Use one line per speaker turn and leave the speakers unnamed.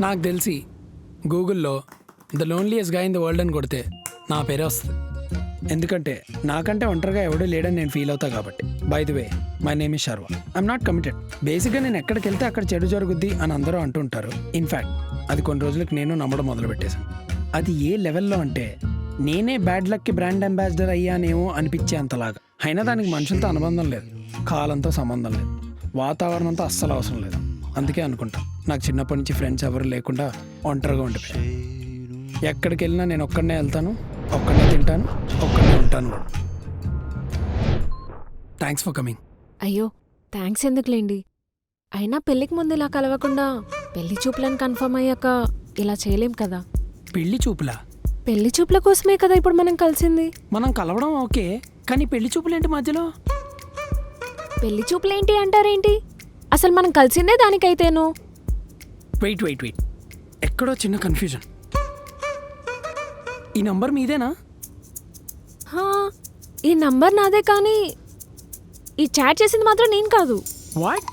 నాకు తెలిసి గూగుల్లో ద లోన్లీయెస్ట్ గా ఇన్ ద వరల్డ్ అని కొడితే నా పేరే వస్తుంది. ఎందుకంటే నాకంటే ఒంటరిగా ఎవడూ లేడని నేను ఫీల్ అవుతా కాబట్టి. By the way, my name is Sharva. I'm not committed. బేసిక్గా నేను ఎక్కడికి వెళ్తే అక్కడ చెడు జరుగుద్ది అని అందరూ అంటుంటారు. ఇన్ఫ్యాక్ట్ అది కొన్ని రోజులకు నేను నమ్మడం మొదలుపెట్టేశాను. అది ఏ లెవెల్లో అంటే నేనే బ్యాడ్ లక్కి బ్రాండ్ అంబాసిడర్ అయ్యానేమో అనిపించే అంతలాగా. అయినా దానికి మనుషులతో అనుబంధం లేదు, కాలంతో సంబంధం లేదు, వాతావరణంతో అస్సలు అవసరం లేదు. అందుకే అనుకుంటా నాకు చిన్నప్పటి నుంచి ఫ్రెండ్స్ ఎవరు లేకుండా ఒంటరిగా ఉండిపోయాను. ఎక్కడికి వెళ్ళినా నేను ఒక్కడనే వెళ్తాను, ఒక్కడనే తింటాను, ఒక్కడనే ఉంటాను కూడా. Thanks for coming.
అయ్యో థ్యాంక్స్ ఎందుకులేండి. అయినా పెళ్ళికి ముందు ఇలా కలవకుండా పెళ్లి చూపులను కన్ఫర్మ్ అయ్యాక ఇలా చేయలేం కదా.
పెళ్లి చూపులా?
పెళ్లి చూపుల కోసమే కదా ఇప్పుడు మనం కలిసింది.
మనం కలవడం ఓకే, కానీ పెళ్లి చూపులేంటి మధ్యలో?
పెళ్లి చూపులేంటి అంటారేంటి? అసలు మనం కలిసిందే దానికైతేను.
వెయిట్ వెయిట్ వెయిట్, ఎక్కడో చిన్న కన్ఫ్యూజన్. ఈ నంబర్ మీదేనా?
హా, ఈ నంబర్ నాదే కానీ ఈ చాట్ చేసింది మాత్రం నేను కాదు.
వాట్?